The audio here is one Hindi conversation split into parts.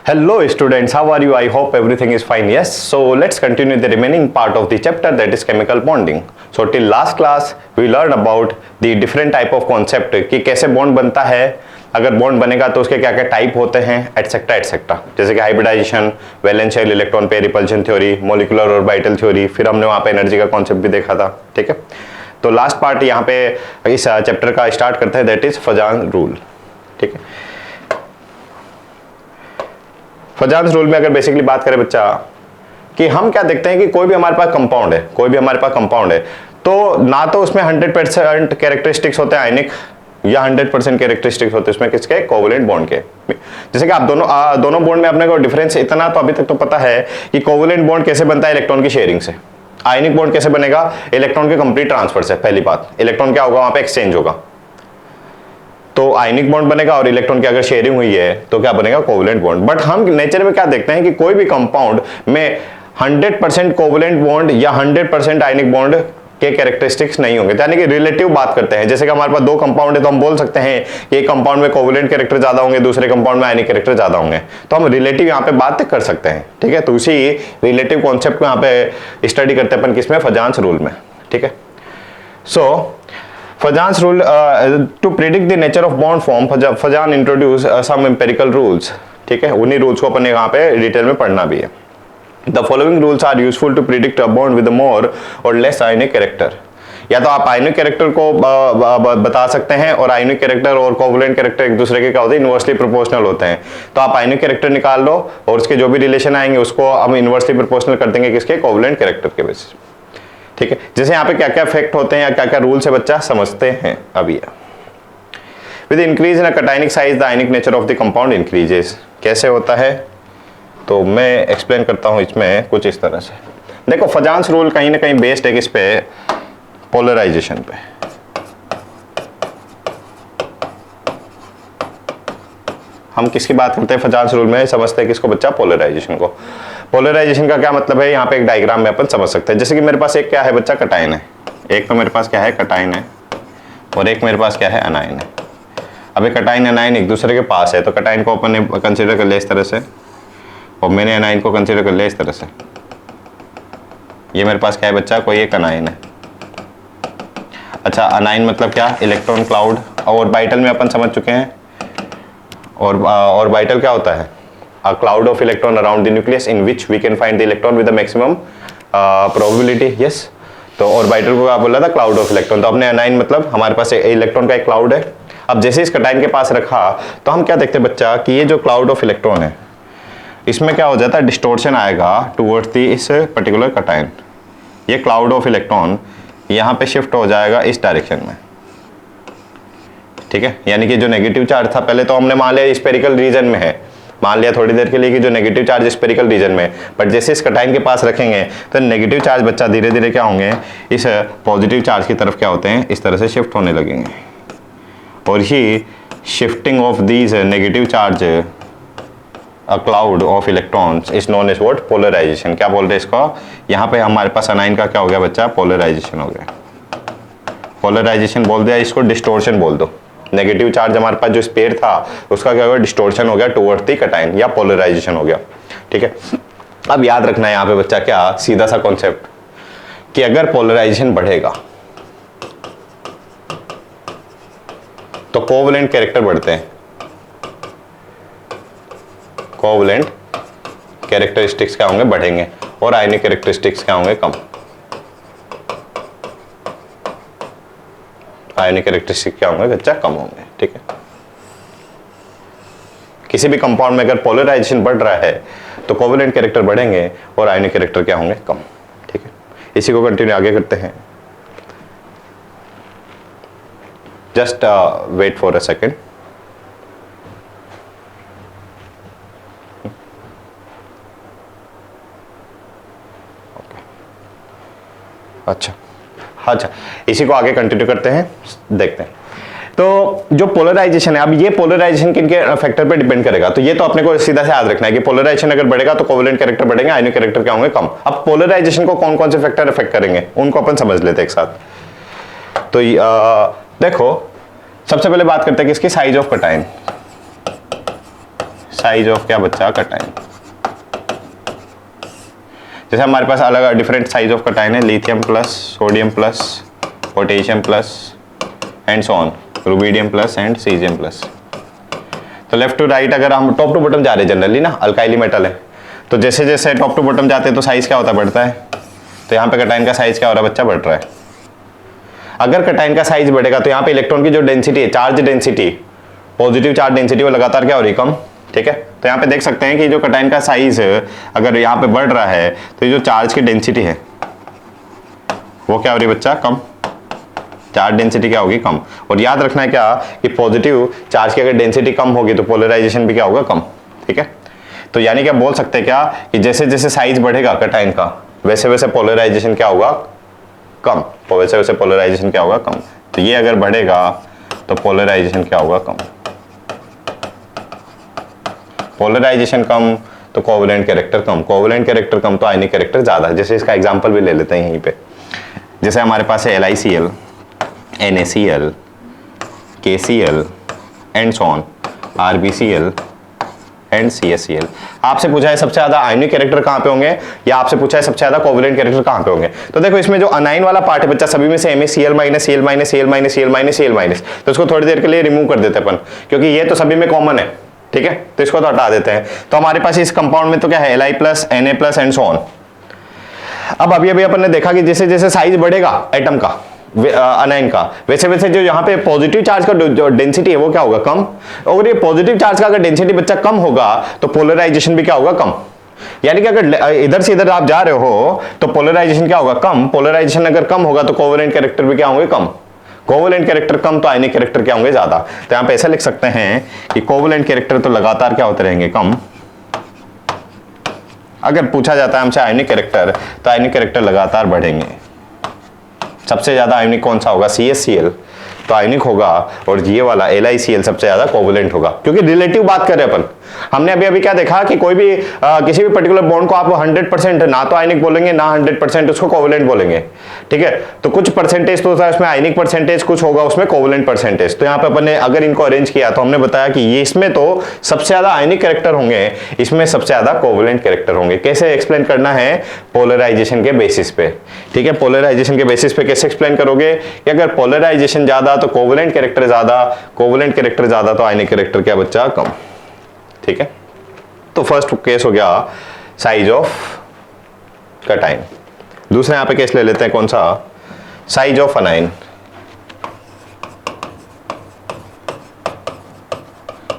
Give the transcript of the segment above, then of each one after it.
Hello students, how are you? I hope everything is fine. Yes, so let's continue the remaining part of the chapter, that is chemical bonding. So till last class we learned about the different type of concept कि कैसे बॉन्ड बनता है, अगर बॉन्ड बनेगा तो उसके क्या क्या टाइप होते हैं, एटसेट्रा एटसेट्रा, जैसे कि hybridisation, valence shell electron pair repulsion theory, molecular orbital theory, फिर हमने वहाँ पे एनर्जी का कॉन्सेप्ट भी देखा था. ठीक है, तो लास्ट पार्ट यहाँ पे इस चैप्टर का स्टार्ट करते हैं, दैट इज फजान रूल. ठीक है, फजान्स रूल में अगर बेसिकली बात करें बच्चा कि हम क्या देखते हैं कि कोई भी हमारे पास कंपाउंड है, तो ना तो उसमें 100% कैरेक्टरिस्टिक्स होते हैं आयनिक या 100% कैरेक्टरिस्टिक्स होते हैं उसमें किसके, कोवलेंट बॉन्ड के. जैसे कि आप दोनों बॉन्ड में अपने को डिफरेंस इतना तो अभी तक तो पता है कि कोवलेंट बॉन्ड कैसे बनता है, इलेक्ट्रॉन की शेयरिंग से. आयनिक बॉन्ड कैसे बनेगा, इलेक्ट्रॉन के कंप्लीट ट्रांसफर से. पहली बात, इलेक्ट्रॉन क्या होगा, वहां पे एक्सचेंज होगा, तो आयनिक बॉन्ड बनेगा, और इलेक्ट्रॉन की अगर शेयरिंग हुई है तो क्या बनेगा, कोवलेंट बॉन्ड. बट हम नेचर में क्या देखते हैं कि कोई भी कंपाउंड में 100% कोवलेंट बॉन्ड या 100% आयनिक बॉन्ड के कैरेक्टरिस्टिक्स नहीं होंगे, यानी कि रिलेटिव बात करते हैं. जैसे कि हमारे पास दो कंपाउंड है तो हम बोल सकते हैं कि एक कंपाउंड में कोवलेंट कैरेक्टर ज्यादा होंगे, दूसरे कंपाउंड में आयनिक कैरेक्टर ज्यादा होंगे, तो हम रिलेटिव यहाँ पे बात कर सकते हैं. ठीक है, तो उसी रिलेटिव कॉन्सेप्ट को यहाँ पे स्टडी करते हैं अपन किसमें, फजान्स रूल में. ठीक है, सो Fajans rule to predict the nature of bond form, Fajan introduce some empirical rules. ठीक है, उन्हीं रूल्स को अपन यहाँ पे डिटेल में पढ़ना भी है. The following rules are useful to predict a bond with a more or less ionic character. या तो आप आयनिक कैरेक्टर को बता सकते हैं, और आयनिक कैरेक्टर और कोवलेंट कैरेक्टर एक दूसरे के क्या होते हैं, इनवर्सली प्रोपोर्शनल होते हैं. तो आप आयनिक कैरेक्टर निकाल लो और उसके जो भी रिलेशन आएंगे उसको हम इनवर्सली प्रोपोर्शनल कर देंगे किसके, कोवलेंट कैरेक्टर के बेसिस. ठीक है, जैसे यहाँ पे क्या क्या इफेक्ट होते हैं या क्या क्या रूल से बच्चा समझते हैं अभी. With increase in cationic size the ionic nature of the compound increases. कैसे होता है तो मैं एक्सप्लेन करता हूँ इसमें कुछ इस तरह से. देखो, फजान्स रूल कहीं ना कहीं बेस्ड है किस पे, पोलराइजेशन पे. हम किसकी बात करते हैं फजान्स रूल में, समझते हैं किसको बच्चा, पोलराइजेशन को. पोलराइजेशन का क्या मतलब है, यहाँ पे एक डायग्राम में अपन समझ सकते हैं. जैसे कि मेरे पास एक क्या है बच्चा, कटाइन है. एक तो मेरे पास क्या है, कटाइन है, और एक मेरे पास क्या है, अनाइन है. अब ये कटाइन अनाइन एक दूसरे के पास है, तो कटाइन को अपन ने कंसिडर कर लिया इस तरह से, और मैंने अनाइन को कंसिडर कर लिया इस तरह से. ये मेरे पास क्या है बच्चा, कोई एक अनाइन है. अच्छा, अनाइन मतलब क्या, इलेक्ट्रॉन क्लाउड. और ऑर्बिटल में अपन समझ चुके हैं, और ऑर्बिटल क्या होता है, a cloud of electron around the nucleus in which we can find the electron with the maximum probability. yes, तो ऑर्बिटल को क्या बोला था, क्लाउड ऑफ इलेक्ट्रॉन. तो अपने अनाइन मतलब हमारे पास इलेक्ट्रॉन का एक क्लाउड है. अब जैसे इस कटाइन के पास रखा तो हम क्या देखते हैं बच्चा कि ये जो क्लाउड ऑफ इलेक्ट्रॉन है इसमें क्या हो जाता है, डिस्टोर्शन आएगा टुवर्ड्स दी इस पर्टिकुलर कटाइन. ये क्लाउड ऑफ इलेक्ट्रॉन यहाँ पे शिफ्ट हो जाएगा इस डायरेक्शन में. ठीक है, यानी कि जो नेगेटिव चार्ज था, पहले तो हमने मान लिया स्फेरिकल रीजन में है, मान लिया थोड़ी देर के लिए कि जो नेगेटिव चार्ज स्फेरिकल रीजन में, बट जैसे इस कटाइन के पास रखेंगे तो नेगेटिव चार्ज बच्चा धीरे धीरे क्या होंगे, इस पॉजिटिव चार्ज की तरफ क्या होते हैं, इस तरह से शिफ्ट होने लगेंगे. और he shifting of these negative charge a cloud of electrons is known as what, polarisation. क्या बोल रहे हैं इसको, यहाँ पे हमारे पास अनाइन का क्या हो गया बच्चा, पोलराइजेशन हो गया. पोलराइजेशन बोल दिया, इसको डिस्टोर्शन बोल दो. नेगेटिव चार्ज हमारे पास जो स्पेयर था उसका क्या हो गया, डिस्टोर्शन हो गया टुवर्ड्स द कटाइन, या पोलराइजेशन हो गया. ठीक है, अब याद रखना है यहाँ पे बच्चा क्या, सीधा सा कॉन्सेप्ट कि अगर पोलराइजेशन बढ़ेगा तो कोवलेंट कैरेक्टर बढ़ते हैं, कोवलेंट कैरेक्टरिस्टिक्स क्या होंगे, बढ़ेंगे, और आयनिक कैरेक्टरिस्टिक्स क्या होंगे, कम. आयनिक कैरेक्टरिस्टिक क्या होंगे बच्चा, कम होंगे. ठीक है, किसी भी कंपाउंड में अगर पोलराइजेशन बढ़ रहा है तो कोवलेंट कैरेक्टर बढ़ेंगे और आयनिक कैरेक्टर क्या होंगे, कम. ठीक है, इसी को कंटिन्यू आगे करते हैं. Just wait for a second. अच्छा, इसी को आगे कंटिन्यू करते हैं, देखते हैं. तो जो पोलराइजेशन है, अब ये पोलराइजेशन किनके फैक्टर पे डिपेंड करेगा, तो ये तो अपने को सीधा से याद रखना है कि पोलराइजेशन अगर बढ़ेगा तो कोवलेंट कैरेक्टर बढ़ेंगे, आयनिक कैरेक्टर क्या होंगे, कम. अब पोलराइजेशन को कौन कौन से फैक्टर इफेक्ट करेंगे उनको अपन समझ लेते हैं एक साथ. तो देखो, सबसे पहले बात करते हैं किसकी, साइज ऑफ कटाइन. साइज ऑफ क्या बच्चा कटाइन। जैसे हमारे पास अलग डिफरेंट साइज ऑफ कटाइन है, lithium plus, sodium plus, potassium plus and so on, rubidium plus and caesium plus. तो लेफ्ट टू राइट अगर हम टॉप टू बॉटम जा रहे हैं जनरली ना, अल्काइली मेटल है, तो जैसे जैसे टॉप टू बॉटम जाते हैं तो साइज क्या होता है, बढ़ता है। तो यहाँ पे कटाइन का साइज क्या हो रहा है बच्चा, बढ़ रहा है। अगर कटाइन का साइज बढ़ेगा तो यहाँ पे इलेक्ट्रॉन की जो डेंसिटी है, charge density, positive charge density, वो लगातार क्या हो रही है, कम। ठीक है, तो यहाँ पे देख सकते हैं कि जो कटाइन का साइज अगर यहाँ पे बढ़ रहा है तो ये जो चार्ज की डेंसिटी है वो क्या हो रही है बच्चा, कम। चार्ज डेंसिटी क्या होगी, कम। और याद रखना है क्या कि पॉजिटिव चार्ज की अगर डेंसिटी कम होगी तो पोलराइजेशन भी क्या होगा, कम। ठीक है, तो यानी क्या बोल सकते हैं क्या कि जैसे जैसे साइज बढ़ेगा कटाइन का वैसे वैसे पोलराइजेशन क्या होगा, कम। वैसे वैसे पोलराइजेशन क्या होगा, कम। तो ये अगर बढ़ेगा तो पोलराइजेशन क्या होगा, कम। पोलराइजेशन कम तो कोवेलेंट कैरेक्टर कम, कोवेलेंट कैरेक्टर कम तो आयनिक कैरेक्टर ज्यादा। जैसे इसका एग्जांपल भी ले लेते हैं यहीं पे। जैसे हमारे पास है LiCl, NaCl, KCl and so on, RbCl and CaCl। आपसे पूछा है सबसे ज्यादा आयनिक कैरेक्टर कहां पे होंगे, या आपसे पूछा है सबसे ज्यादा कोवेलेंट कैरेक्टर कहां पे होंगे। तो देखो इसमें जो अनाइन वाला पार्ट है बच्चा, सभी में से MaCl minus, Cl minus, Cl minus, Cl minus, Cl minus, तो इसको थोड़ी देर के लिए रिमूव कर देते हैं अपन, क्योंकि ये तो सभी में कॉमन है। ठीक है, तो इसको तो हटा देते हैं। तो हमारे पास इस कंपाउंड में तो क्या है, Li plus, Na plus and so on. अब अभी अभी अपन ने देखा कि जैसे जैसे साइज बढ़ेगा एटम का, अनाइन का, वैसे वैसे जो यहाँ पे पॉजिटिव चार्ज का जो डेंसिटी है वो क्या होगा, कम। और ये पॉजिटिव चार्ज का अगर डेंसिटी बच्चा कम होगा तो पोलराइजेशन भी क्या होगा, कम। यानी कि अगर इधर से इधर आप जा रहे हो तो पोलराइजेशन क्या होगा, कम। पोलराइजेशन अगर कम होगा तो कोवेलेंट कैरेक्टर भी क्या होंगे, कम। कोवेलेंट कैरेक्टर कम तो आयनिक कैरेक्टर क्या होंगे, ज्यादा। तो यहाँ पे ऐसा लिख सकते हैं कि कोवेलेंट कैरेक्टर तो लगातार क्या होते रहेंगे, कम। अगर पूछा जाता है हमसे आयनिक कैरेक्टर, तो आयनिक कैरेक्टर लगातार बढ़ेंगे। सबसे ज्यादा आयनिक कौन सा होगा, CaCl तो आयनिक होगा, और ये वाला LiCl सबसे ज्यादा कोवेलेंट होगा, क्योंकि रिलेटिव बात कर रहे हैं अपन। हमने अभी अभी क्या देखा कि कोई भी किसी भी पर्टिकुलर बॉन्ड को आप 100% ना तो आयनिक बोलेंगे ना 100% उसको कोवेलेंट बोलेंगे। ठीक है, तो कुछ परसेंटेज तो होता है उसमें आयनिक परसेंटेज, कुछ होगा उसमें कोवेलेंट परसेंटेज। तो यहाँ पे अपन ने अगर इनको अरेंज किया तो हमने बताया कि ये इसमें तो सबसे ज्यादा आयनिक कैरेक्टर होंगे, इसमें सबसे ज्यादा कोवेलेंट कैरेक्टर होंगे। कैसे एक्सप्लेन करना है, पोलराइजेशन के बेसिस पे। ठीक है, पोलराइजेशन के बेसिस पे कैसे एक्सप्लेन करोगे कि अगर पोलराइजेशन ज्यादा तो कोवेलेंट कैरेक्टर ज्यादा, कोवेलेंट कैरेक्टर ज्यादा तो आयनिक कैरेक्टर क्या बच्चा, कम। ठीक है, तो फर्स्ट केस हो गया साइज ऑफ कटाइन। दूसरा यहां पे केस ले लेते हैं, कौन सा, size of anion.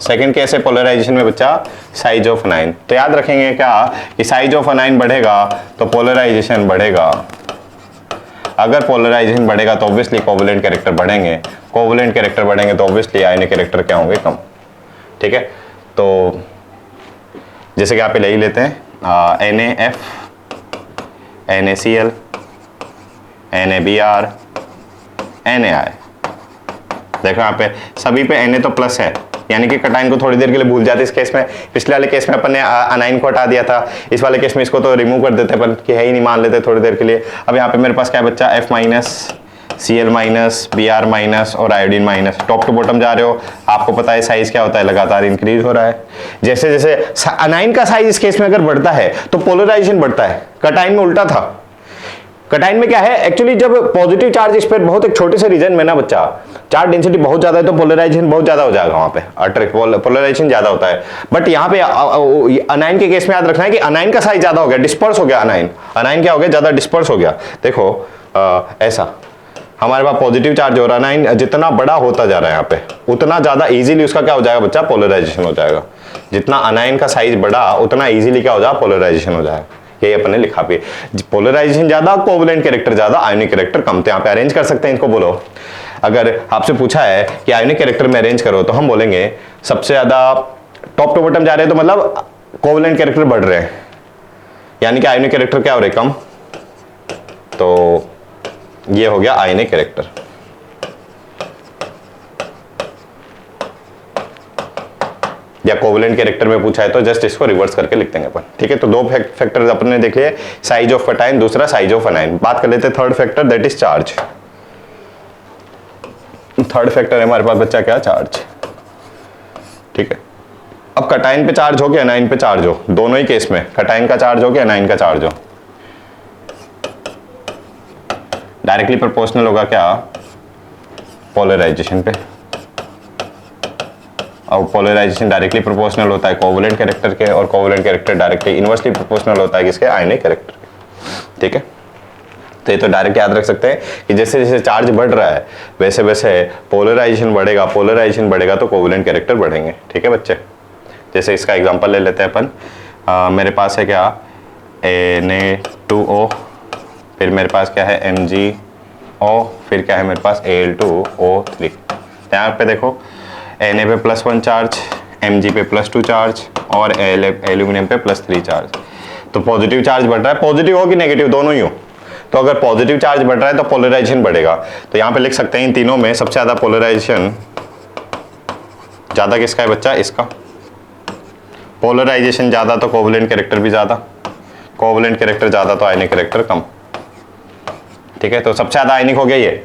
Second case है पोलराइजेशन में बच्चा, साइज ऑफ अनाइन। तो याद रखेंगे क्या कि साइज ऑफ अनाइन बढ़ेगा तो पोलराइजेशन बढ़ेगा। अगर पोलराइजेशन बढ़ेगा तो ऑब्वियसली कोवेलेंट कैरेक्टर बढ़ेंगे, कोवेलेंट कैरेक्टर बढ़ेंगे तो ऑब्वियसली आयनिक कैरेक्टर क्या होंगे, कम। ठीक है, तो जैसे कि आप ले ही लेते हैं NaF, NaCl, NaBr, NaI। देखो यहाँ पे सभी पे Na तो प्लस है, यानी कि कटाइन को थोड़ी देर के लिए भूल जाते इस केस में। पिछले वाले केस में अपन ने अनाइन को हटा दिया था, इस वाले केस में इसको तो रिमूव कर देते अपन कि है ही नहीं, मान लेते थोड़ी देर के लिए। अब यहाँ पे मेरे पास क्या है बच्चा, F minus, Cl minus, Br minus और iodine minus. Top to bottom जा रहे हो, आपको पता है साइज क्या होता है, लगातार इंक्रीज हो रहा है। जैसे जैसे अनाइन का साइज इस केस में अगर बढ़ता है तो पोलराइजेशन बढ़ता है। कटाइन में उल्टा था। कटाइन में क्या है एक्चुअली, जब पॉजिटिव चार्ज इस पर बहुत एक छोटे से रीजन में ना बच्चा, चार्ज डेंसिटी बहुत ज्यादा है तो पोलराइजेशन बहुत ज्यादा हो जाएगा, वहां पे पोलराइजेशन ज्यादा होता है। बट यहाँ पे अनाइन के केस में याद रखना है कि अनाइन का साइज ज्यादा हो गया, डिस्पर्स हो गया। अनाइन क्या हो गया, ज्यादा डिस्पर्स हो गया। देखो ऐसा हमारे पास पॉजिटिव चार्ज हो रहा है, अनाइन जितना बड़ा होता जा रहा है यहाँ पे उतना ज्यादा इजीली उसका क्या हो जाएगा बच्चा, पोलराइजेशन हो जाएगा। जितना अनाइन का साइज बढ़ा उतना इजीली क्या हो जाएगा, पोलराइजेशन हो जाएगा। यही अपन ने लिखा भी, पोलराइजेशन ज्यादा, कोवेलेंट कैरेक्टर ज्यादा, आयनिक कैरेक्टर कम। तो यहाँ पे अरेंज कर सकते हैं इनको। बोलो, अगर आपसे पूछा है कि आयनिक कैरेक्टर में अरेंज करो तो हम बोलेंगे सबसे ज्यादा टॉप टू बॉटम जा रहे हैं तो मतलब कोवेलेंट कैरेक्टर बढ़ रहे हैं, यानी कि आयनिक कैरेक्टर क्या हो रहे हैं, कम। तो ये हो गया आयनिक कैरेक्टर। या कोवेलेंट कैरेक्टर में पूछा है तो जस्ट इसको रिवर्स करके लिख देंगे अपन। ठीक है, तो दो फैक्टर्स अपन ने देख लिए, साइज ऑफ कटाइन, दूसरा साइज ऑफ अनाइन। बात कर लेते हैं third factor, that is charge. Third factor है हमारे पास बच्चा क्या, चार्ज। ठीक है, अब कटाइन पे चार्ज हो कि एनाइन पे चार्ज हो, दोनों ही केस में कटाइन का चार्ज हो कि एनाइन का चार्ज हो, डायरेक्टली प्रोपोर्शनल होगा क्या पोलराइजेशन पे। अब पोलराइजेशन डायरेक्टली प्रोपोर्शनल होता है कोवेलेंट कैरेक्टर के, और covalent character directly inversely proportional होता है किसके, आयनिक कैरेक्टर के। ठीक है, तो ये तो डायरेक्ट याद रख सकते हैं कि जैसे जैसे चार्ज बढ़ रहा है वैसे वैसे पोलराइजेशन बढ़ेगा, पोलराइजेशन बढ़ेगा तो कोवेलेंट कैरेक्टर बढ़ेंगे। ठीक है बच्चे, जैसे इसका एग्जांपल ले लेते हैं अपन। मेरे पास है क्या Na2O, फिर मेरे पास क्या है MgO, फिर क्या है मेरे पास Al2O3। यहाँ पे देखो Na पे +1 चार्ज, Mg पे +2 चार्ज और एल्यूमिनियम पे +3 चार्ज। तो पॉजिटिव चार्ज बढ़ रहा है, पॉजिटिव हो कि नेगेटिव, दोनों ही हो। तो अगर पॉजिटिव चार्ज बढ़ रहा है तो पोलराइजेशन बढ़ेगा। तो यहाँ पे लिख सकते हैं इन तीनों में सबसे ज्यादा पोलराइजेशन ज्यादा किसका है बच्चा, इसका। पोलराइजेशन ज्यादा तो कोवेलेंट कैरेक्टर भी ज्यादा, कोवेलेंट कैरेक्टर ज्यादा तो आयनिक कैरेक्टर कम। ठीक है, तो सबसे ज्यादा आयनिक हो गया ये,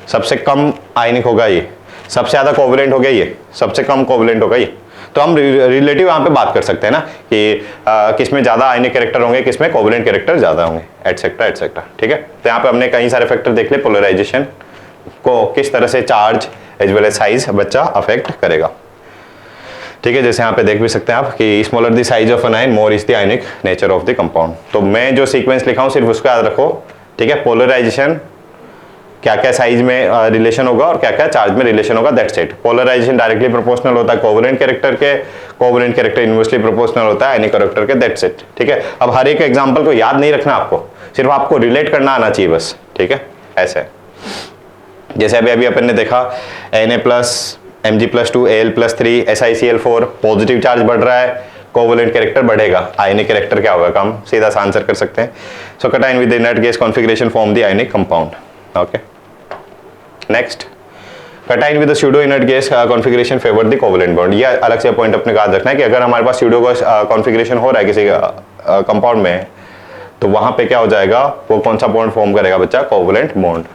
सबसे कम आयनिक होगा ये, सबसे ज्यादा कोवेलेंट हो गया ये, सबसे कम कोवेलेंट होगा ये। तो हम रिलेटिव यहाँ पे बात कर सकते हैं ना कि किसमें ज्यादा आयनिक कैरेक्टर होंगे, किसमें कोवेलेंट कैरेक्टर ज्यादा होंगे, एटसेट्रा एटसेट्रा। ठीक है, तो यहाँ पे हमने कई सारे फैक्टर देख लिए पोलराइजेशन को किस तरह से charge as well as size बच्चा अफेक्ट करेगा। ठीक है, जैसे यहाँ पे देख भी सकते हैं आप कि smaller the size of an ion more is the ionic nature of the compound. तो मैं जो सीक्वेंस लिखा हूँ सिर्फ उसको याद रखो। ठीक है, पोलराइजेशन क्या क्या साइज में रिलेशन होगा और क्या क्या चार्ज में रिलेशन होगा, that's it. Polarisation directly proportional होता है कोवेलेंट कैरेक्टर के, कोवेलेंट कैरेक्टर इनवर्सली प्रोपोर्शनल होता है आयनिक कैरेक्टर के, दैट्स इट। ठीक है, अब हर एक एग्जांपल को याद नहीं रखना आपको, सिर्फ आपको रिलेट करना आना चाहिए बस। ठीक है, ऐसे जैसे अभी अपन ने देखा Na+ Mg+2 Al+3 SiCl4, positive charge बढ़ रहा है, कोवेलेंट कैरेक्टर बढ़ेगा, आयनिक कैरेक्टर क्या होगा कम, सीधा सा आंसर कर सकते हैं। So cation with the inert gas configuration form the ionic compound. Okay, next, cation with the pseudo inert gas configuration favour the covalent bond. ये अलग से पॉइंट अपने याद रखना है कि अगर हमारे पास स्यूडो कॉन्फिगरेशन हो रहा है किसी कंपाउंड में, तो वहां पे क्या हो जाएगा, वो कौन सा बॉन्ड फॉर्म करेगा बच्चा, कोवेलेंट बॉन्ड।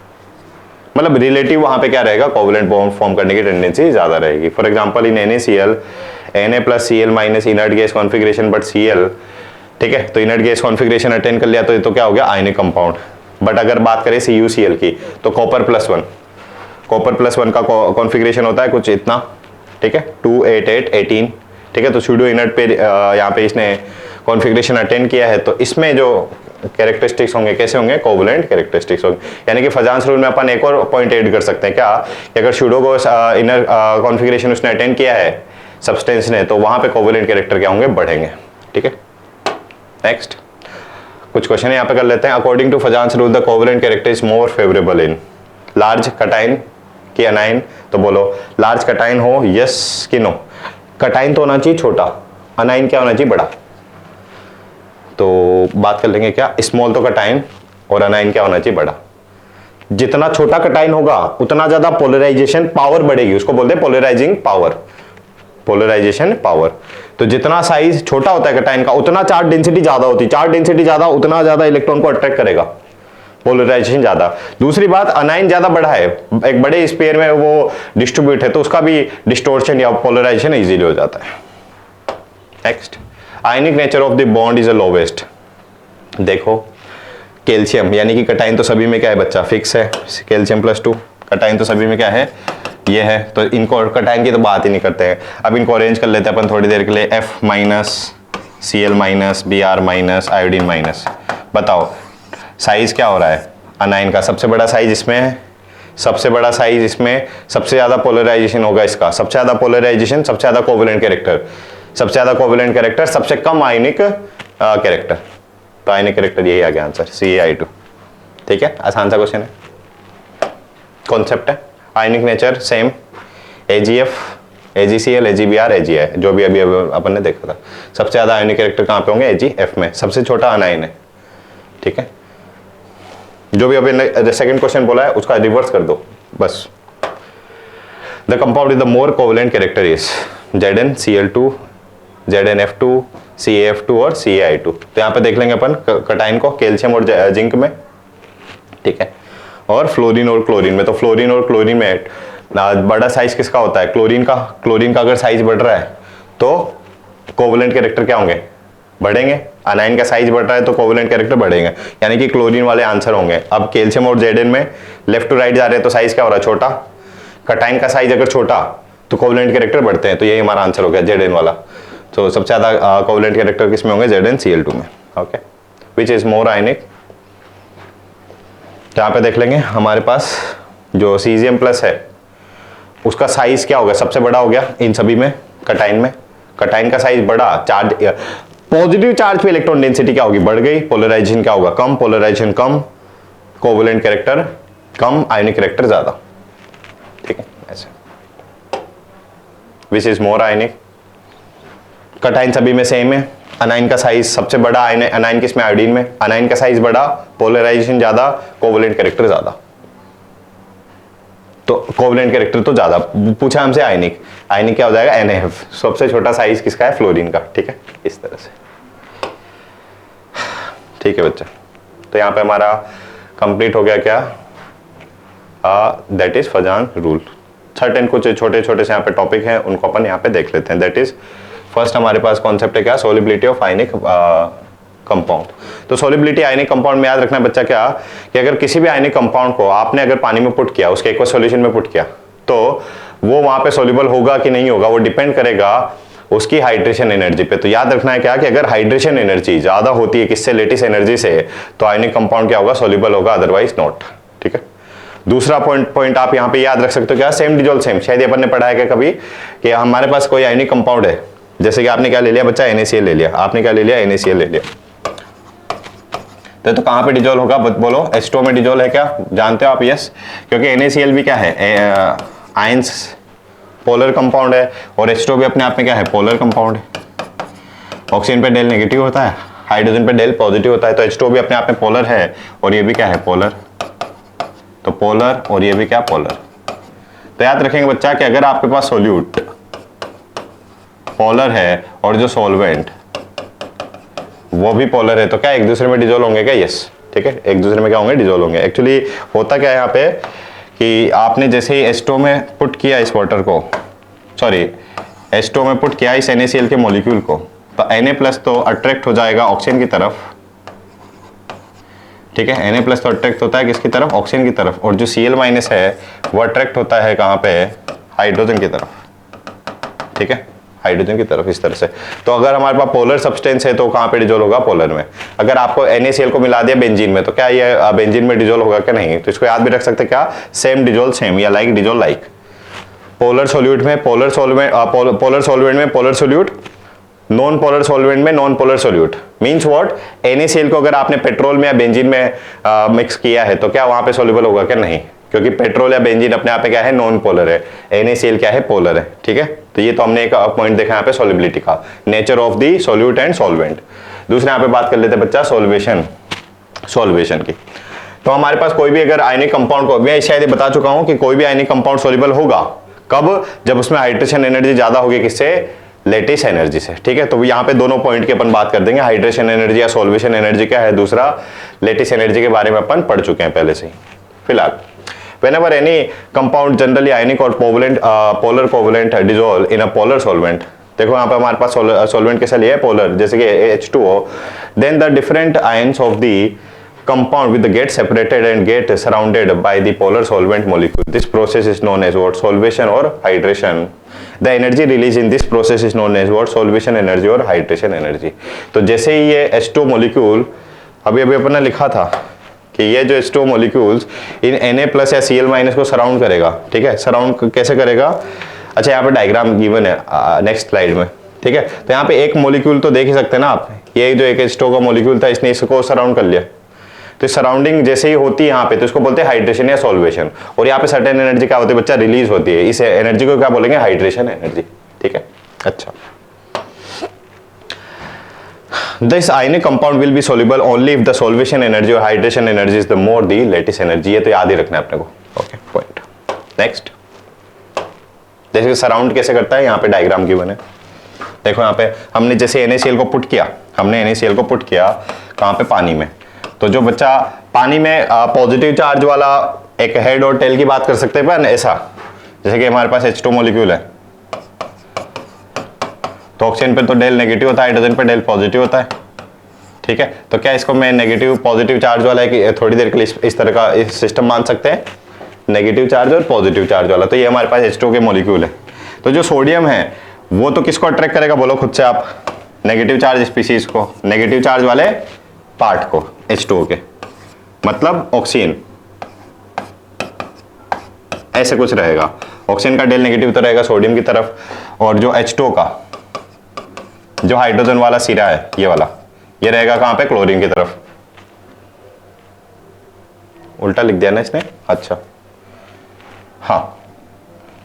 मतलब रिलेटिव वहां पे क्या रहेगा, कोवेलेंट बॉन्ड फॉर्म करने की टेंडेंसी ज्यादा रहेगी। For example in NaCl, Na+Cl- inert gas configuration but Cl। ठीक है, तो इनर्ट गैस कॉन्फिगरेशन अटेन कर लिया तो ये तो क्या हो गया, आयनिक कंपाउंड। बट अगर बात करें CuCl की तो कॉपर+1, कॉपर+1 का कॉन्फिगरेशन होता है कुछ इतना। ठीक है, 2 8 8 18। ठीक है, तो स्यूडो इनर्ट पे यहाँ पे इसने कॉन्फिगरेशन अटेन किया है, तो इसमें जो कैरेक्टरिस्टिक्स होंगे कैसे होंगे, कोवेलेंट कैरेक्टरिस्टिक्स होंगे। यानी कि फजांस रूल में अपन एक और पॉइंट ऐड कर सकते हैं क्या, कि अगर स्यूडो को इनर कॉन्फिगरेशन उसने अटेन किया है सब्सटेंस ने, तो वहां पे कोवेलेंट कैरेक्टर क्या होंगे, बढ़ेंगे। ठीक है, नेक्स्ट कुछ क्वेश्चन यहाँ पे कर लेते हैं। According to Fajans rule the covalent character is more favourable in large cation की अनाइन। तो बोलो लार्ज कटाइन हो यस कि नो। कटाइन तो होना चाहिए छोटा, अनाइन क्या होना चाहिए, बड़ा। तो बात कर लेंगे क्या, स्मॉल तो कटाइन और अनाइन क्या होना चाहिए, बड़ा। जितना छोटा कटाइन होगा उतना ज्यादा पोलराइजेशन पावर बढ़ेगी, उसको बोलते हैं पोलराइजिंग पावर, पोलराइजेशन पावर। तो जितना साइज छोटा होता है कटाइन का उतना चार्ज डेंसिटी ज्यादा होती है, चार्ज डेंसिटी ज्यादा उतना ज्यादा इलेक्ट्रॉन को अट्रैक्ट करेगा, पोलराइजेशन ज्यादा। दूसरी बात, अनाइन ज्यादा बड़ा है, एक बड़े स्पेयर में वो डिस्ट्रीब्यूट है, तो उसका भी डिस्टोर्शन या पोलराइजेशन इजीली हो जाता है। Next, ionic nature of the bond is a lowest. देखो कैल्शियम, यानी कि कटाइन तो सभी में क्या है बच्चा, फिक्स है, कैल्शियम+2। कटाइन तो सभी में क्या है, ये है। तो इनको कटाइन की तो बात ही नहीं करते हैं। अब इनको अरेंज कर लेते हैं अपन थोड़ी देर के लिए, F- Cl- Br- आयोडीन-। बताओ साइज क्या हो रहा है अनाइन का, सबसे बड़ा साइज इसमें है, सबसे बड़ा साइज इसमें, सबसे ज्यादा पोलराइजेशन होगा इसका, सबसे ज्यादा पोलराइजेशन, सबसे ज्यादा कोवेलेंट कैरेक्टर, सबसे ज्यादा कोवेलेंट कैरेक्टर, सबसे कम आयनिक कैरेक्टर। तो आयनिक कैरेक्टर यही आ गया आंसर, Ca2। ठीक है, आसान सा क्वेश्चन है, कॉन्सेप्ट है। Ionic nature same, AgF, AgCl, AgBr, AgI, जो भी अभी अपन ने देखा था। सबसे ज्यादा आयनिक कैरेक्टर कहाँ पे होंगे, AgF में, सबसे छोटा अनाइन है। ठीक है, जो भी अभी सेकंड क्वेश्चन बोला है उसका रिवर्स कर दो बस। The compound with the more covalent character is ZnCl2, ZnF2, CaF2 और CaI2। तो यहाँ पे देख लेंगे अपन कटाइन को कैल्शियम और जिंक में। ठीक है, और फ्लोरीन और क्लोरीन में। तो फ्लोरीन और क्लोरीन में बड़ा साइज किसका होता है, क्लोरीन का। क्लोरीन का अगर साइज बढ़ रहा है तो कोवलेंट कैरेक्टर क्या होंगे, बढ़ेंगे। अनाइन का साइज बढ़ रहा है तो कोवलेंट कैरेक्टर बढ़ेंगे, यानी कि क्लोरीन वाले आंसर होंगे। अब कैल्शियम और जेडेन में लेफ्ट टू राइट जा रहे हैं तो साइज क्या हो रहा है, छोटा। कटाइन का साइज अगर छोटा तो कोवलेंट कैरेक्टर बढ़ते हैं, तो यही हमारा आंसर हो गया जेडेन वाला। तो सबसे ज्यादा कोवलेंट कैरेक्टर किसमें होंगे, ZnCl2 में। ओके, विच इज मोर आयनिक। यहाँ पे देख लेंगे हमारे पास जो सीजियम प्लस है उसका साइज क्या हो गया, सबसे बड़ा हो गया इन सभी में। कटाइन में, कटाइन का साइज बड़ा, चार्ज पॉजिटिव चार्ज पे इलेक्ट्रॉन डेंसिटी क्या होगी, बढ़ गई। पोलराइजेशन क्या होगा, कम। पोलराइजेशन कम, कोवलेंट कैरेक्टर कम, आयनिक कैरेक्टर ज्यादा। ठीक है, ऐसे विच इज मोर आयनिक। कटाइन सभी में सेम है। अनाइन का साइज सबसे बड़ा, अनाइन किसमें, आयोडीन में। अनाइन का साइज बड़ा, पोलराइजेशन ज्यादा, कोवलेंट कैरेक्टर ज्यादा। तो कोवलेंट कैरेक्टर तो ज्यादा पूछा हमसे। आयनिक, आयनिक क्या हो जाएगा, NaF। सबसे छोटा साइज किसका है, फ्लोरीन का। ठीक है, इस तरह से। ठीक है बच्चा, तो यहां पे हमारा कंप्लीट हो गया क्या, that is Fazan rule. Certain कुछ छोटे छोटे से यहाँ पे टॉपिक हैं, उनको अपन यहाँ पे देख लेते हैं। दैट इज फर्स्ट हमारे पास कॉन्सेप्ट है क्या, सोलिबिलिटी ऑफ आयनिक कंपाउंड। तो सोलिबिलिटी आयनिक कंपाउंड में याद रखना बच्चा क्या, कि अगर किसी भी आयनिक कंपाउंड को आपने अगर पानी में पुट किया, उसके एक्वस सॉल्यूशन में पुट किया, तो वो वहां पे सोल्यूबल होगा कि नहीं होगा, वो डिपेंड करेगा उसकी हाइड्रेशन एनर्जी पे। तो याद रखना है क्या, कि अगर हाइड्रेशन एनर्जी ज्यादा होती है किससे, लेटिस एनर्जी से, तो आयनिक कंपाउंड क्या होगा, सोल्यूबल होगा, अदरवाइज नॉट। ठीक है, दूसरा पॉइंट आप यहाँ पे याद रख सकते हो क्या, सेम डिजोल्व सेम। शायद अपन ने पढ़ा है क्या कभी, कि हमारे पास कोई आयनिक कंपाउंड है, जैसे कि आपने क्या ले लिया बच्चा, NaCl ले लिया। आपने क्या ले लिया, NaCl ले लिया। तो कहां पे डिजोल्व होगा, बोलो। H2O में डिजोल्व है क्या, जानते हो आप, यस। क्योंकि NaCl भी क्या है, आयंस पोलर कंपाउंड है, और H2O भी अपने आप में क्या है, पोलर कंपाउंड है। ऑक्सीजन पे डेल नेगेटिव होता है, हाइड्रोजन पे डेल पॉजिटिव होता है। तो H2O भी अपने आप में पोलर है, और ये भी क्या है, पोलर। तो पोलर, और ये भी क्या, पोलर। तो याद रखेंगे बच्चा कि अगर आपके पास सोल्यूट पोलर है और जो सॉल्वेंट वो भी पोलर है, तो क्या एक दूसरे में डिजोल्व होंगे क्या, यस। ठीक है, एक दूसरे में क्या होंगे, डिजोल्व होंगे। एक्चुअली होता क्या है यहाँ पे, कि आपने जैसे ही H2O में पुट किया इस वाटर को, सॉरी H2O में पुट किया इस NaCl के मॉलिक्यूल को, तो Na+ तो अट्रैक्ट हो जाएगा ऑक्सीजन की तरफ। ठीक है, Na+ तो अट्रैक्ट होता है किसकी तरफ, ऑक्सीजन की तरफ, और जो Cl- है वो अट्रैक्ट होता है कहाँ पे, हाइड्रोजन की तरफ। ठीक है, हाइड्रोजन की तरफ, इस तरह से। तो अगर हमारे पास पोलर सब्सटेंस है तो कहां पे डिजोल्व होगा, पोलर में। अगर आपको NaCl को मिला दिया बेंजीन में, तो क्या ये बेंजीन में डिजोल्व होगा क्या, नहीं। तो इसको याद भी रख सकते क्या, सेम डिजोल्व सेम, या like dissolve like. Polar solute में पोलर सॉल्वेंट, पोलर सॉल्वेंट में polar solute, non polar solvent में non polar solute. Means what, NaCl को अगर आपने पेट्रोल में या बेंजीन में मिक्स किया है, तो क्या वहां पे सॉल्युबल होगा क्या, नहीं। क्योंकि पेट्रोल या बेंजीन अपने आप में क्या है, नॉन पोलर है। NaCl क्या है, पोलर है। ठीक है, तो ये तो हमने एक पॉइंट देखा यहाँ पे सॉल्युबिलिटी का, nature of the solute and solvent. दूसरे यहाँ पे बात कर लेते हैं बच्चा, सॉल्वेशन की। तो हमारे पास कोई भी अगर आयनिक कंपाउंड को, मैं शायद बता चुका हूं कि कोई भी आयनिक कंपाउंड सॉल्युबल होगा कब, जब उसमें हाइड्रेशन एनर्जी ज्यादा होगी किससे, लेटिस एनर्जी से। ठीक है, तो यहाँ पे दोनों पॉइंट की अपन बात कर देंगे, हाइड्रेशन एनर्जी या सॉल्वेशन एनर्जी क्या है, दूसरा लेटिस एनर्जी के बारे में अपन पढ़ चुके हैं पहले से ही। फिलहाल whenever any compound generally ionic or polar covalent dissolve in a polar solvent, देखो यहाँ पे हमारे पास solvent कैसा लिया है, polar, जैसे कि H2O, then the different ions of the compound with the get separated and get surrounded by the polar solvent molecule. This process is known as what, solvation or hydration. The energy released in this process is known as what, solvation energy or hydration energy. तो जैसे ही ये H2O molecule, अभी अपन ने लिखा था कि ये जो H2O मॉलिक्यूल्स इन Na+ या Cl- को सराउंड करेगा। ठीक है, सराउंड कैसे करेगा, अच्छा यहाँ पे डायग्राम गिवन है नेक्स्ट स्लाइड में। ठीक है, तो यहाँ पे एक मॉलिक्यूल तो देख ही सकते हैं ना आप, ये जो एक H2O का मॉलिक्यूल था इसने इसको सराउंड कर लिया। तो सराउंडिंग जैसे ही होती है यहाँ पे, तो इसको बोलते हैं हाइड्रेशन या सॉल्वेशन। और यहाँ पे सर्टेन एनर्जी क्या होती है बच्चा, रिलीज होती है। इस एनर्जी को क्या बोलेंगे, हाइड्रेशन एनर्जी। ठीक है, अच्छा। This ionic compound will be soluble only if the solvation energy or hydration energy is the more the lattice energy। ये तो याद ही रखना है अपने को। Okay, point next. जैसे कि सराउंड कैसे करता है, यहाँ पे डायग्राम गिवन है। देखो यहाँ पे हमने जैसे NaCl को पुट किया, हमने NaCl को पुट किया कहाँ पे, पानी में। तो जो बच्चा पानी में पॉजिटिव चार्ज वाला एक हेड और टेल की बात कर सकते हैं, ऐसा जैसे कि हमारे पास H2 मॉलिक्यूल है, तो ऑक्सीजन पे तो डेल नेगेटिव होता है, हाइड्रोजन पे डेल पॉजिटिव होता है। ठीक है, तो क्या इसको मैं नेगेटिव पॉजिटिव चार्ज वाला है कि थोड़ी देर के लिए इस तरह का इस सिस्टम मान सकते हैं, नेगेटिव चार्ज और पॉजिटिव चार्ज वाला। तो ये हमारे पास H2O के मॉलिक्यूल है। तो जो सोडियम है वो तो किसको अट्रैक्ट करेगा, बोलो खुद से आप, नेगेटिव चार्ज स्पीसीज को, नेगेटिव चार्ज वाले पार्ट को H2O के, मतलब ऑक्सीजन, ऐसे कुछ रहेगा। ऑक्सीजन का डेल नेगेटिव तो रहेगा सोडियम की तरफ, और जो H2O का जो हाइड्रोजन वाला सिरा है ये वाला, ये रहेगा कहां पे, क्लोरीन की तरफ। उल्टा लिख दिया ना इसने, अच्छा हाँ,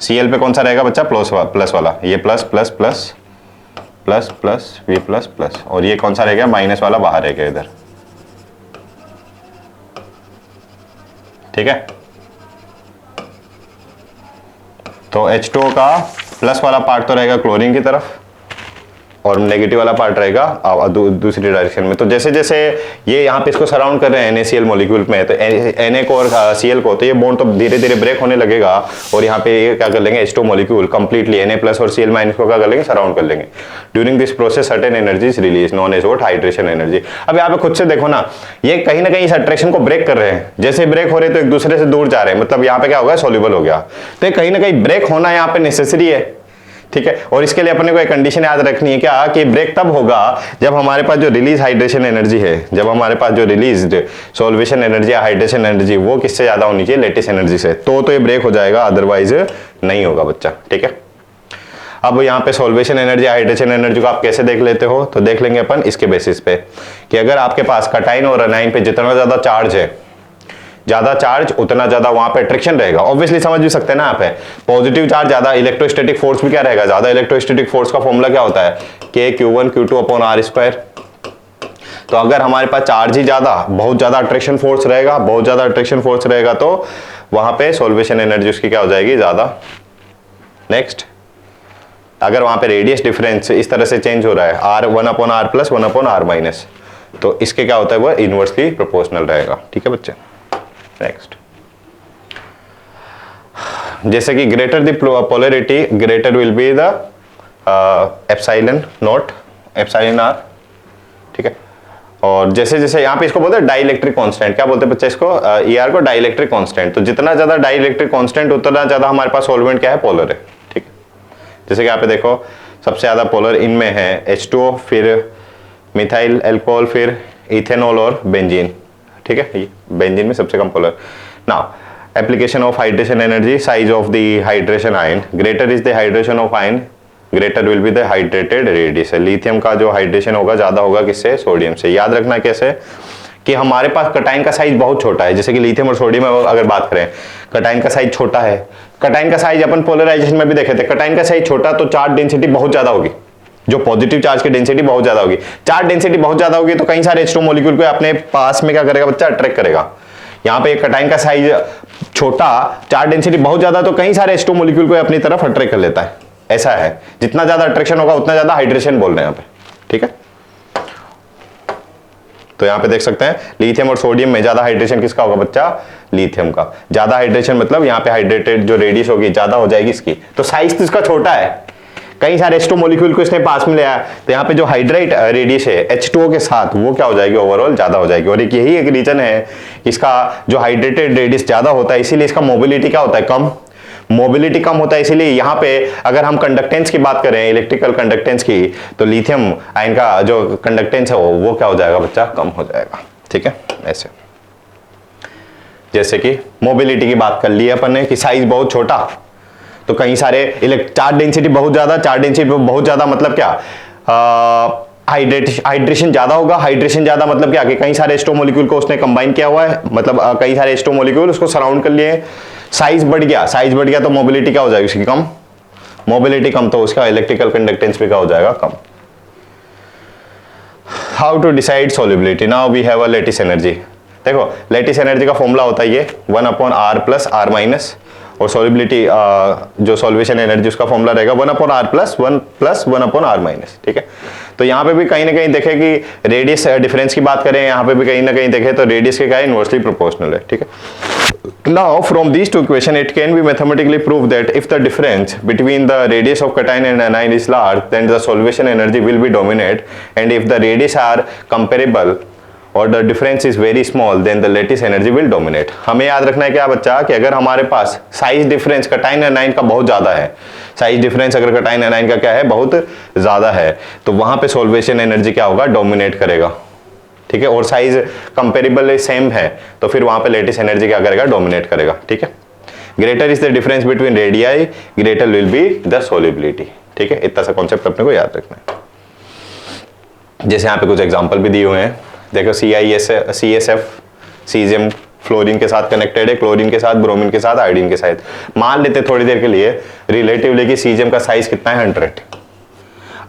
Cl पे कौन सा रहेगा बच्चा, प्लस वाला, ये plus plus plus plus plus V plus plus, और ये कौन सा रहेगा, माइनस वाला बाहर रहेगा इधर। ठीक है, तो H2O का प्लस वाला पार्ट तो रहेगा क्लोरीन की तरफ, और नेगेटिव वाला पार्ट रहेगा दूसरी डायरेक्शन में। तो जैसे जैसे ये यहाँ पे इसको सराउंड कर रहे हैं NaCl मॉलिक्यूल में, तो Na को और Cl को, तो ये बॉन्ड तो धीरे धीरे ब्रेक होने लगेगा, और यहाँ पे ये क्या कर लेंगे, H2O molecule completely Na plus और Cl माइनस को क्या कर लेंगे, सराउंड कर लेंगे। During this process certain energies release known as what, hydration energy. अब यहाँ पे खुद से देखो ना, ये कहीं ना कहीं इस अट्रैक्शन को ब्रेक कर रहे हैं, जैसे ब्रेक हो रहे तो एक दूसरे से दूर जा रहे हैं, मतलब यहाँ पे क्या होगा, सोल्यूबल हो गया। तो कहीं ना कहीं ब्रेक होना यहाँ पे नेसेसरी है। ठीक है, और इसके लिए अपने को एक कंडीशन याद रखनी है क्या, कि ब्रेक तब होगा जब हमारे पास जो रिलीज हाइड्रेशन एनर्जी है, जब हमारे पास जो रिलीज सॉल्वेशन एनर्जी या हाइड्रेशन एनर्जी वो किससे ज्यादा होनी चाहिए, लेटिस एनर्जी से, तो ये ब्रेक हो जाएगा, अदरवाइज नहीं होगा बच्चा। ठीक है, अब यहाँ पे सॉल्वेशन एनर्जी हाइड्रेशन एनर्जी को आप कैसे देख लेते हो, तो देख लेंगे अपन इसके बेसिस पे कि अगर आपके पास कटाइन और अनाइन पे जितना ज्यादा चार्ज है, ज्यादा चार्ज उतना ज्यादा वहां पे अट्रैक्शन रहेगा। ऑब्वियसली समझ भी सकते हैं ना आप, है पॉजिटिव चार्ज ज्यादा, इलेक्ट्रोस्टैटिक फोर्स भी क्या रहेगा ज्यादा। इलेक्ट्रोस्टैटिक फोर्स का फॉर्मूला क्या होता है, K Q1 तो अगर हमारे पास चार्ज ही ज्यादा, बहुत ज्यादा अट्रैक्शन फोर्स रहेगा, बहुत ज्यादा अट्रैक्शन फोर्स रहेगा, तो वहां पे सॉल्वेशन एनर्जी उसकी क्या हो जाएगी, ज्यादा। नेक्स्ट, अगर वहां पे रेडियस डिफरेंस इस तरह से चेंज हो रहा है, R1/R प्लस 1/R माइनस, तो इसके क्या होता है, वो इनवर्सली प्रोपोर्शनल रहेगा। ठीक है बच्चे, नेक्स्ट, जैसे कि greater the polarity greater will be the epsilon not epsilon R। ठीक है, और जैसे जैसे यहाँ पे इसको बोलते हैं डाइलेक्ट्रिक कांस्टेंट, क्या बोलते हैं बच्चे इसको, ER को डाइलेक्ट्रिक कांस्टेंट। तो जितना ज्यादा डाइलेक्ट्रिक कांस्टेंट उतना ज्यादा हमारे पास सॉल्वेंट क्या है, पोलर है। ठीक है, जैसे कि यहाँ पे देखो सबसे ज्यादा पोलर इनमें है H2O, फिर मिथाइल एल्कोहल, फिर इथेनॉल और बेंजीन। ठीक है, ये बेंजीन में सबसे कम polar. Now application of hydration energy, size of the hydration ion, greater is the hydration of ion greater will be the hydrated radius. Lithium का जो हाइड्रेशन होगा ज्यादा होगा किससे, सोडियम से। याद रखना कैसे, कि हमारे पास कटाइन का साइज बहुत छोटा है, जैसे कि लिथियम और सोडियम में अगर बात करें, कटाइन का साइज छोटा है। कटाइन का साइज अपन पोलराइजेशन में भी देखे थे, कटाइन का साइज छोटा तो चार्ज डेंसिटी बहुत ज्यादा होगी, जो पॉजिटिव चार्ज की डेंसिटी बहुत ज्यादा होगी। चार्ज डेंसिटी बहुत ज्यादा होगी तो कई सारे H2O मॉलिक्यूल को अपने पास में क्या करेगा बच्चा, अट्रैक्ट करेगा। यहाँ पे कटाइन का साइज छोटा, चार्ज डेंसिटी बहुत ज्यादा, तो कई सारे H2O मॉलिक्यूल को अपनी तरफ अट्रैक्ट कर लेता है। ऐसा है, जितना ज्यादा अट्रैक्शन होगा उतना ज्यादा हाइड्रेशन बोल रहे हैं यहाँ पे। ठीक है, तो यहाँ पे देख सकते हैं लिथियम और सोडियम में ज्यादा हाइड्रेशन किसका होगा बच्चा, लिथियम का। ज्यादा हाइड्रेशन मतलब यहाँ पे हाइड्रेटेड जो रेडियस होगी ज्यादा हो जाएगी इसकी, तो साइज तो इसका छोटा है, कई सारे H2O मॉलिक्यूल को इसने पास में ले आया, तो यहाँ पे जो हाइड्रेट रेडियस है H2O के साथ वो क्या हो जाएगी, ओवरऑल ज्यादा हो जाएगी। और एक यही एक रीजन है इसका, जो हाइड्रेटेड रेडियस ज्यादा होता है इसीलिए इसका मोबिलिटी क्या होता है, कम। मोबिलिटी कम होता है, इसीलिए यहाँ पे अगर हम कंडक्टेंस की बात करें, इलेक्ट्रिकल कंडक्टेंस की, तो लिथियम आयन का जो कंडक्टेंस है वो क्या हो जाएगा बच्चा, कम हो जाएगा। ठीक है, ऐसे जैसे कि मोबिलिटी की बात कर ली है अपन ने कि साइज बहुत छोटा, तो कई सारे चार्ज डेंसिटी बहुत ज्यादा, चार्ज डेंसिटी बहुत ज्यादा मतलब क्या, हाइड्रेशन ज्यादा होगा। हाइड्रेशन ज्यादा मतलब क्या, कि कई सारे H2O मॉलिक्यूल को उसने कंबाइन किया हुआ है, मतलब कई सारे H2O मॉलिक्यूल उसको सराउंड कर लिए। साइज बढ़ गया, साइज बढ़ गया तो मोबिलिटी क्या हो जाएगी उसकी, कम। मोबिलिटी कम तो उसका इलेक्ट्रिकल कंडक्टेंस भी क्या हो जाएगा, कम। How to decide solubility, now we have a lattice energy. देखो लेटिस एनर्जी का फॉर्मूला होता है ये 1/R प्लस R माइनस, और सॉल्युबिलिटी जो सॉल्वेशन एनर्जी उसका फॉर्मूला रहेगा 1/R plus 1 plus 1/R minus. ठीक है, तो यहाँ पे भी कहीं ना कहीं देखें कि रेडियस डिफरेंस की बात करें, यहाँ पे भी कहीं ना कहीं देखें तो रेडियस के क्या है, इनवर्सली प्रोपोर्शनल है, ठीक है। Now from these two equation it can be mathematically prove that if the difference between the radius of cation and anion is large then the solvation energy will be dominate, and if the radius are comparable और the difference is very small then the lattice energy will dominate. हमें याद रखना है क्या बच्चा, कि अगर हमारे पास साइज डिफरेंस कटाइन एनाइन का बहुत ज्यादा है, साइज डिफरेंस अगर कटाइन एनाइन का क्या है, बहुत ज्यादा है, तो वहां पे सॉल्वेशन एनर्जी क्या होगा, डोमिनेट करेगा, ठीक है। और साइज कंपेरेबल सेम है तो फिर वहां पे लेटिस एनर्जी क्या करेगा, डोमिनेट करेगा, ठीक है। Greater is the difference between radii, greater will be the solubility, ठीक है। इतना सा कॉन्सेप्ट अपने को याद रखना है। जैसे यहाँ पे कुछ एग्जाम्पल भी दिए हुए हैं, देखो CISF सीजियम फ्लोरीन के साथ कनेक्टेड है, क्लोरीन के साथ, ब्रोमीन के साथ, आयोडीन के साथ। मान लेते थोड़ी देर के लिए रिलेटिवली कि सीजियम का साइज कितना है, 100।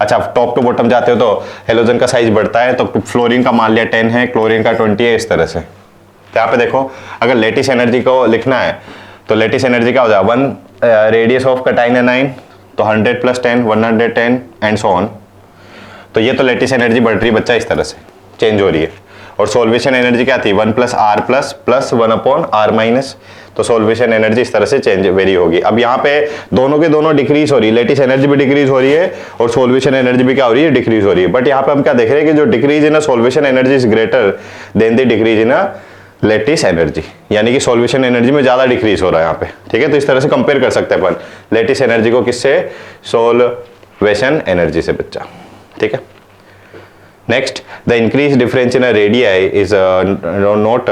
अच्छा, टॉप टू बॉटम जाते हो तो हेलोजन का साइज बढ़ता है, तो फ्लोरीन का मान लिया 10 है, क्लोरीन का 20 है, इस तरह से। यहाँ पे देखो अगर लेटिस एनर्जी को लिखना है तो लेटिस एनर्जी क्या हो जाए, 1 रेडियस ऑफ कटाइन एनाइन, तो 100 + 10 110 एंड सो ऑन। तो ये तो लेटिस एनर्जी बढ़ रही है बच्चा, इस तरह से चेंज हो रही है। और सॉल्वेशन एनर्जी क्या थी, 1 + R + 1/R-, तो सॉल्वेशन एनर्जी इस तरह से चेंज वेरी होगी। अब यहाँ पे दोनों के दोनों डिक्रीज हो रही है, लेटिस एनर्जी भी डिक्रीज हो रही है और सॉल्वेशन एनर्जी भी क्या हो रही है, डिक्रीज हो रही है। बट यहाँ पे हम क्या देख रहे हैं कि जो decrease in solvation energy is greater than the decrease in lattice energy, यानी कि सॉल्वेशन एनर्जी में ज्यादा डिक्रीज हो रहा है यहाँ पे, ठीक है। तो इस तरह से कंपेयर कर सकते हैं अपन लेटिस एनर्जी को किससे, सॉल्वेशन एनर्जी से बच्चा, ठीक है। Next, the increase difference in radii is not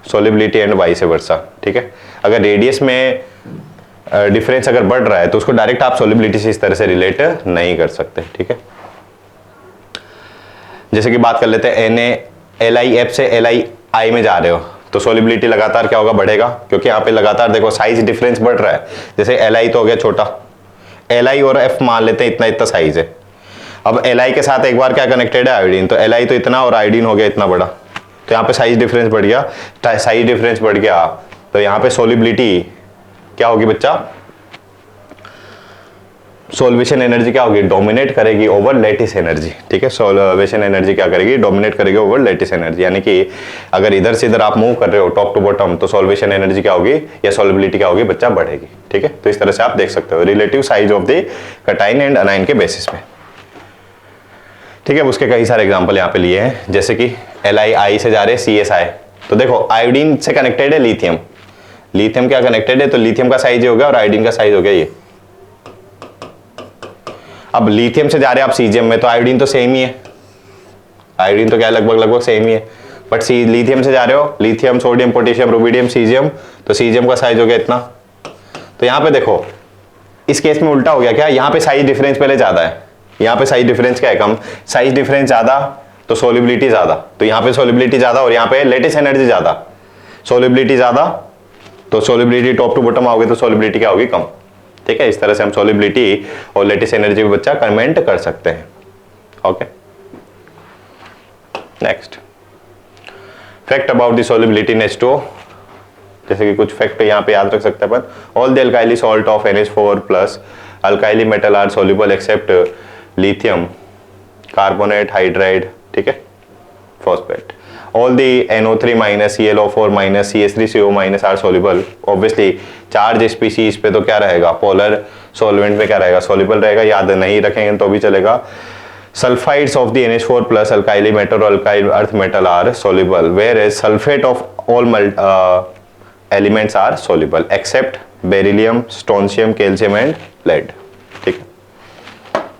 solubility and vice versa, ठीक है। अगर रेडियस में डिफरेंस अगर बढ़ रहा है तो उसको डायरेक्ट आप सोलिबिलिटी से इस तरह से रिलेट नहीं कर सकते, ठीक है। जैसे कि बात कर लेते हैं LiF से LiI में जा रहे हो तो सोलिबिलिटी लगातार क्या होगा, बढ़ेगा, क्योंकि यहाँ पे लगातार देखो साइज डिफरेंस बढ़ रहा है। जैसे Li तो हो गया छोटा, Li और F मान लेते हैं इतना इतना साइज है। अब Li के साथ एक बार क्या कनेक्टेड है, आयोडीन, तो Li तो इतना और आयोडीन हो गया इतना बड़ा, तो यहाँ पे साइज डिफरेंस बढ़ गया, साइज डिफरेंस बढ़ गया तो यहाँ पे सोलिबिलिटी क्या होगी बच्चा, सॉल्वेशन एनर्जी क्या होगी, डोमिनेट करेगी ओवर लेटिस एनर्जी, ठीक है। सॉल्वेशन एनर्जी क्या करेगी, डोमिनेट करेगी ओवर लेटिस एनर्जी, यानी कि अगर इधर से इधर आप मूव कर रहे हो टॉप टू बॉटम तो सॉल्वेशन एनर्जी क्या होगी या सॉल्युबिलिटी क्या होगी बच्चा, बढ़ेगी, ठीक है। तो इस तरह से आप देख सकते हो relative size of the कटाइन and anion के बेसिस पे, ठीक है। उसके कई सारे एग्जांपल यहाँ पे लिए हैं, जैसे कि LiI से जा रहे CSI, तो देखो आयोडीन से कनेक्टेड है लिथियम, लिथियम क्या कनेक्टेड है, तो लिथियम का साइज हो गया और आयोडीन का साइज हो गया ये। अब लिथियम से जा रहे हैं आप सीजियम में, तो आयोडीन तो सेम ही है, आयोडीन तो क्या लगभग सेम ही है, बट लिथियम से जा रहे हो, lithium, sodium, potassium, rubidium, caesium, तो सीजियम का साइज हो गया इतना। तो यहाँ पे देखो इस केस में उल्टा हो गया, क्या यहाँ पे साइज डिफरेंस पहले ज्यादा है, यहाँ पे साइज डिफरेंस क्या है, कम, साइज डिफरेंस ज्यादा तो सोलिबिलिटी ज्यादा, तो यहाँ पे सोलिबिलिटी ज्यादा और यहाँ पे लेटिस एनर्जी ज्यादा, सोलिबिलिटी ज्यादा तो सोलिबिलिटी टॉप टू बॉटम आओगे तो सोलिबिलिटी क्या होगी, कम, ठीक है। इस तरह से हम सोलिबिलिटी और लेटिस एनर्जी पे बच्चा कमेंट कर सकते हैं, okay. Next, fact about the solubility in H2O, जैसे कि कुछ फैक्ट यहाँ पे याद रख सकते हैं अपन, all the alkali salt of NH4+ alkali metal are soluble except lithium, carbonate, hydride, ठीक है, phosphate. All the NO3-, ClO4-, CH3CO- are soluble. Obviously charge species पे तो क्या रहेगा, पोलर सॉल्वेंट में क्या रहेगा, सोल्यूबल रहेगा, याद नहीं रखेंगे तो भी चलेगा। Sulphides of the NH4+ alkali metal और अल्काइल earth metal are soluble, whereas sulphate of all elements are soluble except beryllium, strontium, calcium and lead, ठीक है।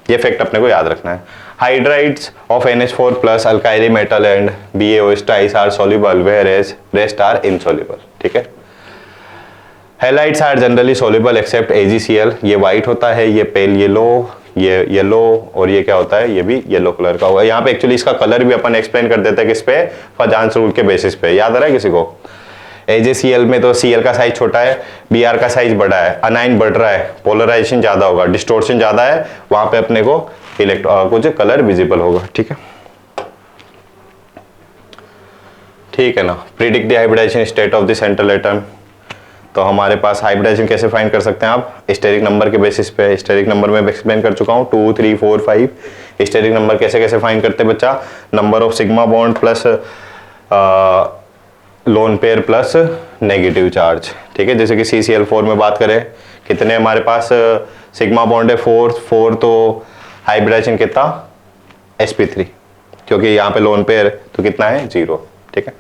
ये फैक्ट अपने को याद रखना है। Hydrides of NH4+ alkali metal and BaOH twice are soluble whereas rest are insoluble, ठीक है। Halides are generally soluble except AgCl, ये व्हाइट होता है, ये पेल येलो, ये येलो, और ये क्या होता है, ये भी येलो कलर का होगा। यहाँ पे एक्चुअली इसका कलर भी अपन एक्सप्लेन कर देते हैं किस पे, फजांस रूल के बेसिस पे, याद आ रहा है किसी को। AgCl में तो Cl का साइज छोटा है, Br का साइज बड़ा है, अनाइन बढ़ रहा है, पोलराइजेशन ज्यादा होगा, डिस्टोर्शन ज्यादा है, वहां पे अपने को कुछ कलर विजिबल होगा, ठीक है, ठीक है ना। Predict the hybridisation state of the central atom, तो हमारे पास हाइब्रिडाइजेशन कैसे फाइंड कर सकते हैं आप, स्टेरिक नंबर के बेसिस पे। स्टेरिक नंबर में एक्सप्लेन कर चुका हूँ, 2 3 4 5। स्टेरिक नंबर कैसे कैसे फाइंड करते हैं बच्चा, number of sigma bond plus lone pair plus negative charge. ठीक है, जैसे कि CCl4 में बात करें, कितने हमारे पास सिग्मा बॉन्ड है, 4 तो हाइब्रिडाइजेशन कितना, sp3, क्योंकि यहाँ पे लोन पेयर तो कितना है 0। ठीक है,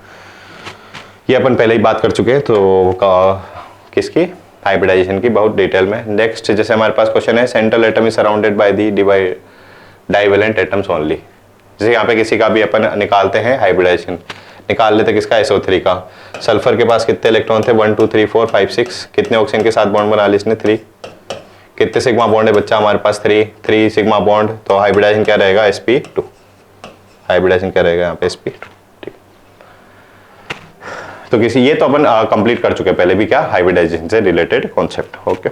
ये अपन पहले ही बात कर चुके हैं, तो किसकी, हाइब्रिडाइजेशन की, बहुत डिटेल में। नेक्स्ट जैसे हमारे पास क्वेश्चन है, central atom is surrounded by the divalent atoms only. जैसे यहाँ पे किसी का भी अपन निकालते हैं हाइब्रिडाइजेशन, निकाल लेते किसका, SO3 का। सल्फर के पास कितने इलेक्ट्रॉन थे, 1 2 3 4 5 6। कितने ऑक्सीजन के साथ बॉन्ड बना ली इसने, 3। कितने सिग्मा बॉन्ड है बच्चा हमारे पास, 3 सिग्मा बॉन्ड। तो हाइब्रिडाइजेशन क्या रहेगा, sp2। हाइब्रिडाइजेशन क्या रहेगा यहाँ पे, sp2। ठीक, तो किसी, ये तो अपन कंप्लीट कर चुके हैं पहले भी, क्या, हाइब्रिडाइजेशन से रिलेटेड कॉन्सेप्ट। ओके,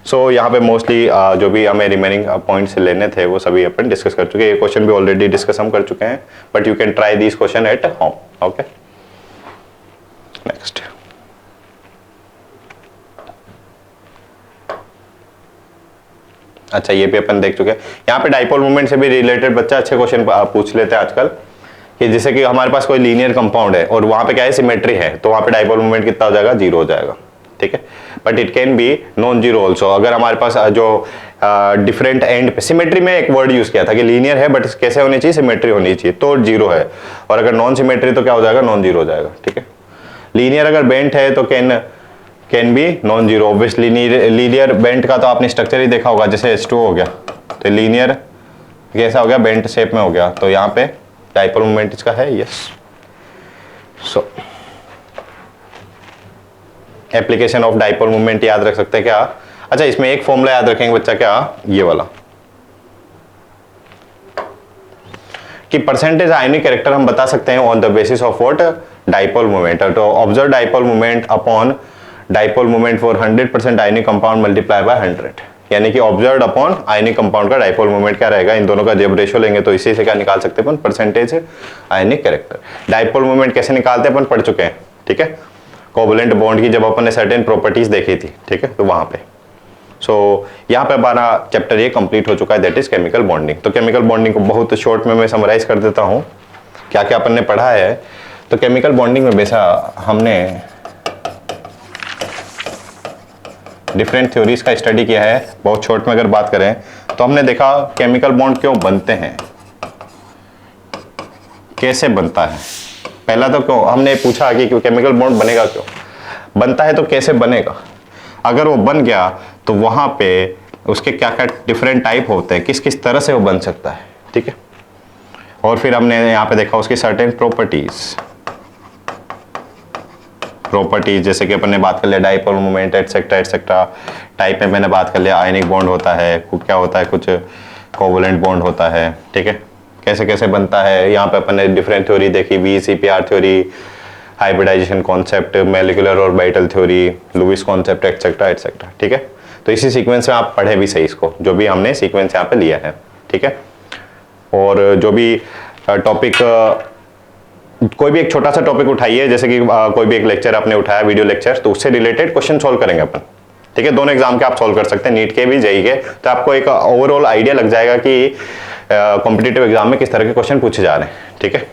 सो यहाँ पे मोस्टली जो भी हमें रिमेनिंग पॉइंट्स लेने थे वो सभी अपन डिस्कस कर चुके हैं। ये क्वेश्चन भी ऑलरेडी डिस्कस हम कर चुके हैं, but you can try this question at home. Okay, next. अच्छा, ये भी अपन देख चुके हैं। यहाँ पे डाइपोल मोमेंट से भी रिलेटेड बच्चा अच्छे क्वेश्चन पूछ लेते हैं आजकल, कि जैसे कि हमारे पास कोई लीनियर कंपाउंड है और वहां पे क्या है, सिमेट्री है, तो वहां पे डाइपोल मोमेंट कितना हो जाएगा, 0 हो जाएगा। ठीक है, but it can B non zero also. अगर हमारे पास जो डिफरेंट एंड पे, सिमेट्री में एक वर्ड यूज किया था कि लीनियर है बट कैसे होनी चाहिए, सिमेट्री होनी चाहिए, तो 0 है। और अगर नॉन सिमेट्री तो क्या हो जाएगा, नॉन जीरो हो जाएगा। ठीक है, लीनियर अगर बेंट है तो can be non zero. Obviously linear bent का तो आपने स्ट्रक्चर ही देखा होगा, जैसे H2 हो गया, तो लीनियर कैसा हो गया, बेंट शेप में हो गया, तो यहाँ पे डाइपोल मोमेंट इसका है, yes. So application of dipole moment याद रख सकते हैं क्या, अच्छा इसमें एक फॉर्मूला याद रखेंगे बच्चा, क्या, ये वाला, कि परसेंटेज आयनिक कैरेक्टर हम बता सकते हैं on the basis of what, dipole moment. तो observe dipole moment upon dipole moment for 100% ionic compound multiply by 100, यानी कि ऑब्जर्व अपॉन आयनिक कंपाउंड का डाइपोल मोमेंट क्या रहेगा। इन दोनों का जब रेशियो लेंगे तो इसी से क्या निकाल सकते हैं अपन, percentage ionic character. Dipole moment कैसे निकालते हैं अपन पढ़ चुके हैं। ठीक है, कोवलेंट बॉन्ड की जब अपन ने सर्टेन प्रॉपर्टीज देखी थी, ठीक है, तो वहां पे यहाँ पे हमारा चैप्टर ये कंप्लीट हो चुका है, दैट इज केमिकल बॉन्डिंग। तो केमिकल बॉन्डिंग को बहुत शॉर्ट में मैं समराइज कर देता हूँ, क्या क्या अपन ने पढ़ा है। तो केमिकल बॉन्डिंग में बेसा हमने डिफरेंट थ्योरीज का स्टडी किया है। बहुत शॉर्ट में अगर बात करें तो हमने देखा केमिकल बॉन्ड क्यों बनते हैं, कैसे बनता है। पहला तो क्यों हमने पूछा कि केमिकल बॉन्ड बनेगा, क्यों बनता है, तो कैसे बनेगा। अगर वो बन गया तो वहां पे उसके क्या क्या डिफरेंट टाइप होते हैं, किस किस तरह से वो बन सकता है। ठीक है, और फिर हमने यहाँ पे देखा उसकी सर्टेन प्रॉपर्टीज, जैसे कि अपन ने बात कर लिया dipole moment etcetera etcetera. Type में मैंने बात कर लिया, आयनिक बॉन्ड होता है, क्या होता है, कुछ कोवलेंट बॉन्ड होता है। ठीक है, कैसे कैसे बनता है, यहाँ पे अपन ने डिफरेंट थ्योरी देखी, VCPR theory, hybridisation concept, molecular orbital theory, Lewis concept etcetera etcetera. ठीक है, तो इसी सीक्वेंस में आप पढ़े भी सही इसको, जो भी हमने सीक्वेंस यहाँ पे लिया है। ठीक है, और जो भी टॉपिक, कोई भी एक छोटा सा टॉपिक उठाइए, जैसे कि कोई भी एक लेक्चर आपने उठाया, वीडियो लेक्चर, तो उससे रिलेटेड क्वेश्चन सॉल्व करेंगे अपन। ठीक है, दोनों एग्जाम के आप सॉल्व कर सकते हैं, नीट के भी, जेईई के, तो आपको एक ओवरऑल आइडिया लग जाएगा कि कॉम्पिटिटिव एग्जाम में किस तरह के क्वेश्चन पूछे जा रहे हैं। ठीक है,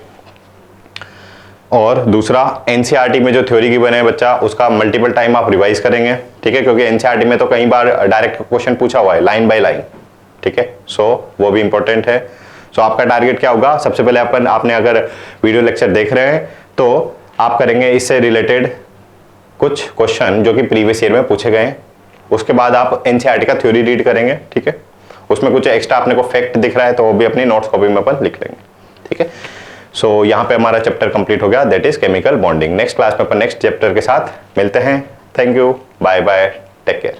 और दूसरा एनसीईआरटी में जो थ्योरी की बने बच्चा, उसका मल्टीपल टाइम आप रिवाइज करेंगे। ठीक है, क्योंकि एनसीईआरटी में तो कई बार डायरेक्ट क्वेश्चन पूछा हुआ है, लाइन बाय लाइन। ठीक है, सो वो भी इंपॉर्टेंट है। सो आपका टारगेट क्या होगा, सबसे पहले आपने अगर वीडियो लेक्चर देख रहे हैं तो आप करेंगे इससे रिलेटेड कुछ क्वेश्चन जो कि प्रीवियस ईयर में पूछे गए हैं। उसके बाद आप एनसीईआरटी का थ्योरी रीड करेंगे। ठीक है, उसमें कुछ एक्स्ट्रा अपने को फैक्ट दिख रहा है तो वो भी अपनी नोट्स कॉपी में अपन लिख लेंगे। ठीक है, सो यहाँ पे हमारा चैप्टर कंप्लीट हो गया, that is chemical bonding. Next class में अपन नेक्स्ट चैप्टर के साथ मिलते हैं। Thank you, bye bye, take care.